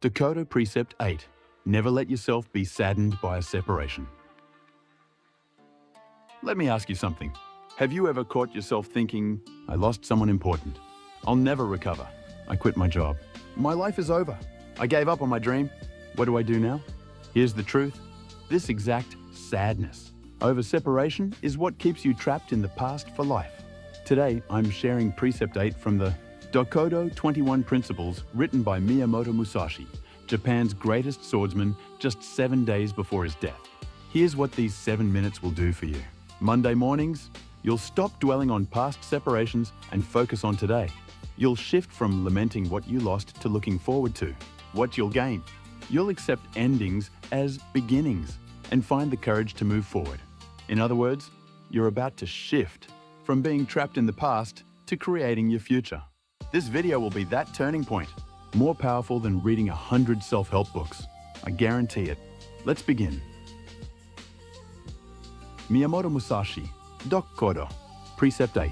Dokkodo Precept 8. Never let yourself be saddened by a separation. Let me ask you something. Have you ever caught yourself thinking, I lost someone important. I'll never recover. I quit my job. My life is over. I gave up on my dream. What do I do now? Here's the truth. This exact sadness over separation is what keeps you trapped in the past for life. Today, I'm sharing Precept 8 from the Dokkodo 21 Principles written by Miyamoto Musashi, Japan's greatest swordsman, just 7 days before his death. Here's what these 7 minutes will do for you. Monday mornings, you'll stop dwelling on past separations and focus on today. You'll shift from lamenting what you lost to looking forward to what you'll gain. You'll accept endings as beginnings and find the courage to move forward. In other words, you're about to shift from being trapped in the past to creating your future. This video will be that turning point, more powerful than reading 100 self-help books. I guarantee it. Let's begin. Miyamoto Musashi Dokkodo, Precept 8.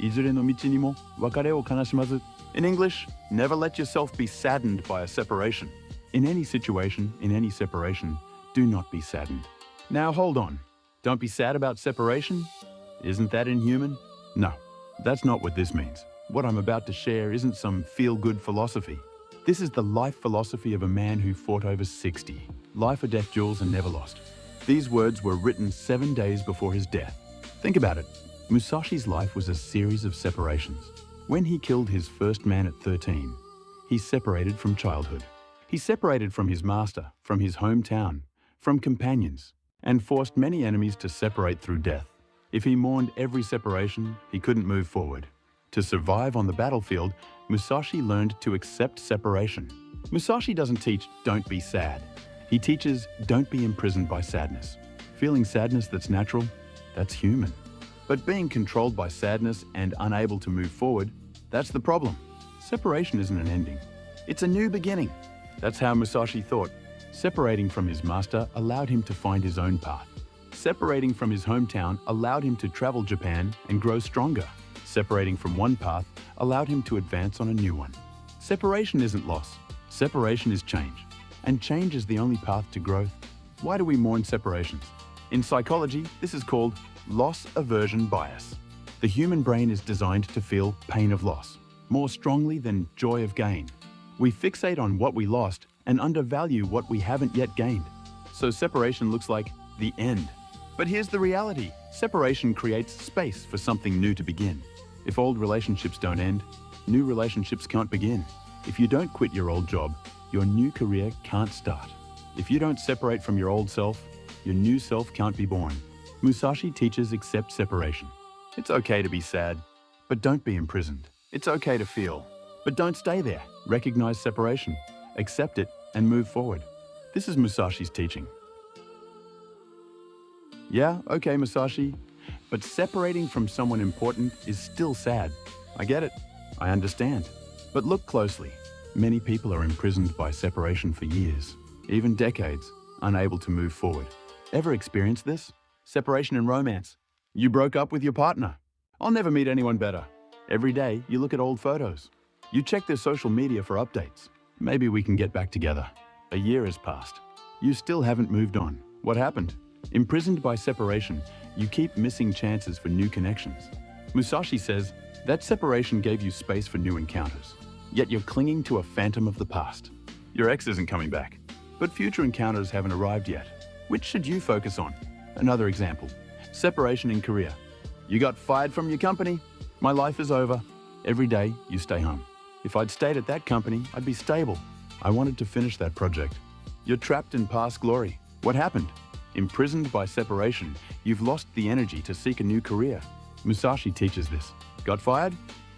Izure no michi ni mo wakare o kanashimazu. In English, never let yourself be saddened by a separation. In any situation, in any separation, do not be saddened. Now hold on. Don't be sad about separation? Isn't that inhuman? No, that's not what this means. What I'm about to share isn't some feel-good philosophy. This is the life philosophy of a man who fought over 60 life or death duels and never lost. These words were written 7 days before his death. Think about it. Musashi's life was a series of separations. When he killed his first man at 13, he separated from childhood. He separated from his master, from his hometown, from companions, and forced many enemies to separate through death. If he mourned every separation, he couldn't move forward. To survive on the battlefield, Musashi learned to accept separation. Musashi doesn't teach, don't be sad. He teaches, don't be imprisoned by sadness. Feeling sadness that's natural, that's human. But being controlled by sadness and unable to move forward, that's the problem. Separation isn't an ending. It's a new beginning. That's how Musashi thought. Separating from his master allowed him to find his own path. Separating from his hometown allowed him to travel Japan and grow stronger. Separating from one path allowed him to advance on a new one. Separation isn't loss. Separation is change. And change is the only path to growth. Why do we mourn separations? In psychology, this is called loss aversion bias. The human brain is designed to feel pain of loss more strongly than joy of gain. We fixate on what we lost and undervalue what we haven't yet gained. So separation looks like the end. But here's the reality. Separation creates space for something new to begin. If old relationships don't end, new relationships can't begin. If you don't quit your old job, your new career can't start. If you don't separate from your old self, your new self can't be born. Musashi teaches accept separation. It's okay to be sad, but don't be imprisoned. It's okay to feel, but don't stay there. Recognize separation, accept it, and move forward. This is Musashi's teaching. Yeah, okay, Musashi, but separating from someone important is still sad. I get it. I understand. But look closely. Many people are imprisoned by separation for years, even decades, unable to move forward. Ever experienced this? Separation in romance. You broke up with your partner. I'll never meet anyone better. Every day, you look at old photos. You check their social media for updates. Maybe we can get back together. A year has passed. You still haven't moved on. What happened? Imprisoned by separation, you keep missing chances for new connections. Musashi says that separation gave you space for new encounters. Yet you're clinging to a phantom of the past. Your ex isn't coming back, but future encounters haven't arrived yet. Which should you focus on? Another example, separation in career. You got fired from your company. My life is over. Every day, you stay home. If I'd stayed at that company, I'd be stable. I wanted to finish that project. You're trapped in past glory. What happened? Imprisoned by separation, you've lost the energy to seek a new career. Musashi teaches this. Got fired?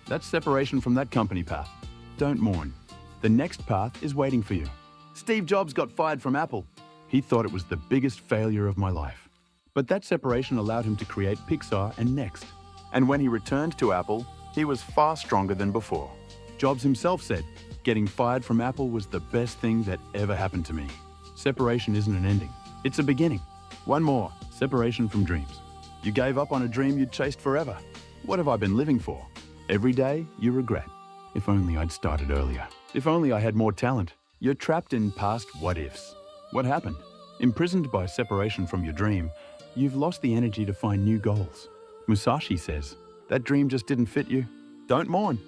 That's separation from that company path. Don't mourn. The next path is waiting for you. Steve Jobs got fired from Apple. He thought it was the biggest failure of my life. But that separation allowed him to create Pixar and Next. And when he returned to Apple, he was far stronger than before. Jobs himself said, getting fired from Apple was the best thing that ever happened to me. Separation isn't an ending. It's a beginning. One more, separation from dreams. You gave up on a dream you'd chased forever. What have I been living for? Every day, you regret. If only I'd started earlier. If only I had more talent. You're trapped in past what-ifs. What happened? Imprisoned by separation from your dream, you've lost the energy to find new goals. Musashi says, that dream just didn't fit you. Don't mourn.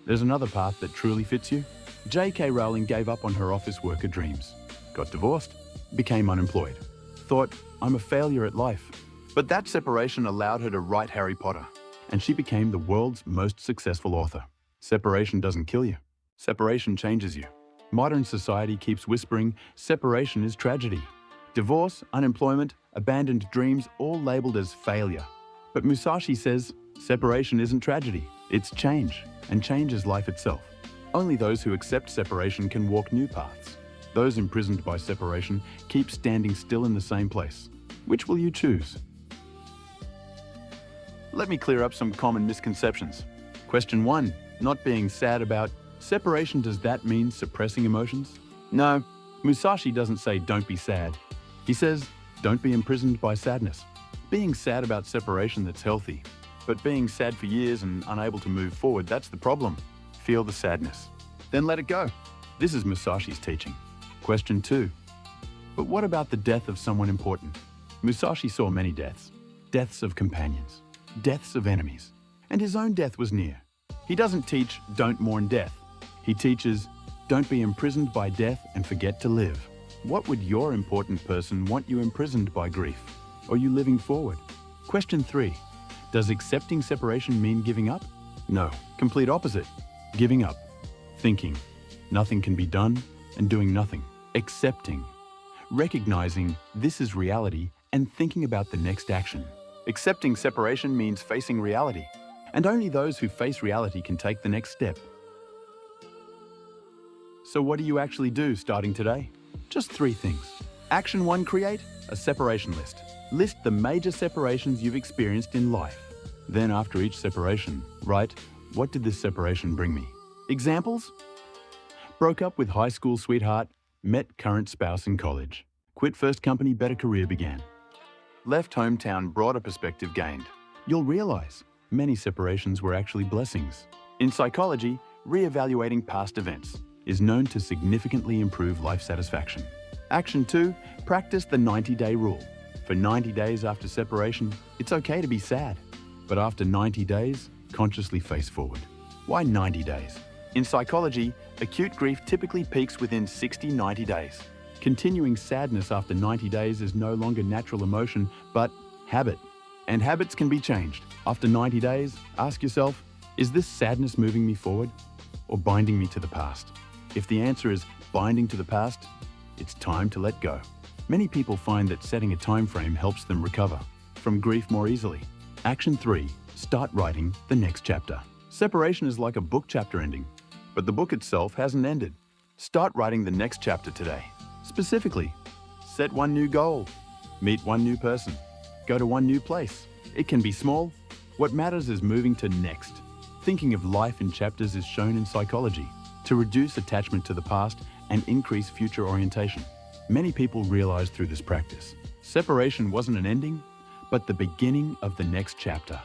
There's another path that truly fits you. J.K. Rowling gave up on her office worker dreams, got divorced, became unemployed, thought, I'm a failure at life. But that separation allowed her to write Harry Potter, and she became the world's most successful author. Separation doesn't kill you. Separation changes you. Modern society keeps whispering, separation is tragedy. Divorce, unemployment, abandoned dreams, all labeled as failure. But Musashi says, separation isn't tragedy, it's change, and change is life itself. Only those who accept separation can walk new paths. Those imprisoned by separation keep standing still in the same place. Which will you choose? Let me clear up some common misconceptions. Question 1. Not being sad about separation, does that mean suppressing emotions? No, Musashi doesn't say don't be sad. He says don't be imprisoned by sadness. Being sad about separation, that's healthy. But being sad for years and unable to move forward, that's the problem. Feel the sadness. Then let it go. This is Musashi's teaching. Question 2. But what about the death of someone important? Musashi saw many deaths. Deaths of companions. Deaths of enemies. And his own death was near. He doesn't teach don't mourn death. He teaches don't be imprisoned by death and forget to live. What would your important person want you imprisoned by grief? Are you living forward? Question 3. Does accepting separation mean giving up? No, complete opposite. Giving up. Thinking. Nothing can be done, and doing nothing. Accepting. Recognizing this is reality and thinking about the next action. Accepting separation means facing reality, and only those who face reality can take the next step. So what do you actually do starting today? Just 3 things. Action 1, create a separation list. List the major separations you've experienced in life. Then after each separation, write, what did this separation bring me? Examples? Broke up with high school sweetheart, met current spouse in college. Quit first company, better career began. Left hometown, broader perspective gained. You'll realize many separations were actually blessings. In psychology, re-evaluating past events is known to significantly improve life satisfaction. Action 2, practice the 90-day rule. For 90 days after separation, it's okay to be sad. But after 90 days, consciously face forward. Why 90 days? In psychology, acute grief typically peaks within 60-90 days. Continuing sadness after 90 days is no longer natural emotion, but habit. And habits can be changed. After 90 days, ask yourself, is this sadness moving me forward or binding me to the past? If the answer is binding to the past, it's time to let go. Many people find that setting a time frame helps them recover from grief more easily. Action 3, start writing the next chapter. Separation is like a book chapter ending, but the book itself hasn't ended. Start writing the next chapter today. Specifically, set one new goal, meet one new person, go to one new place. It can be small. What matters is moving to next. Thinking of life in chapters is shown in psychology to reduce attachment to the past and increase future orientation. Many people realize through this practice, separation wasn't an ending, but the beginning of the next chapter.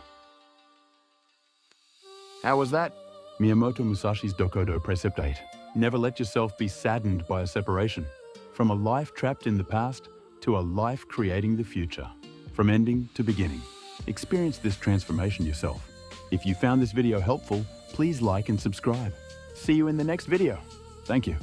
How was that? Miyamoto Musashi's Dokkodo Precept 8. Never let yourself be saddened by a separation. From a life trapped in the past to a life creating the future. From ending to beginning. Experience this transformation yourself. If you found this video helpful, please like and subscribe. See you in the next video. Thank you.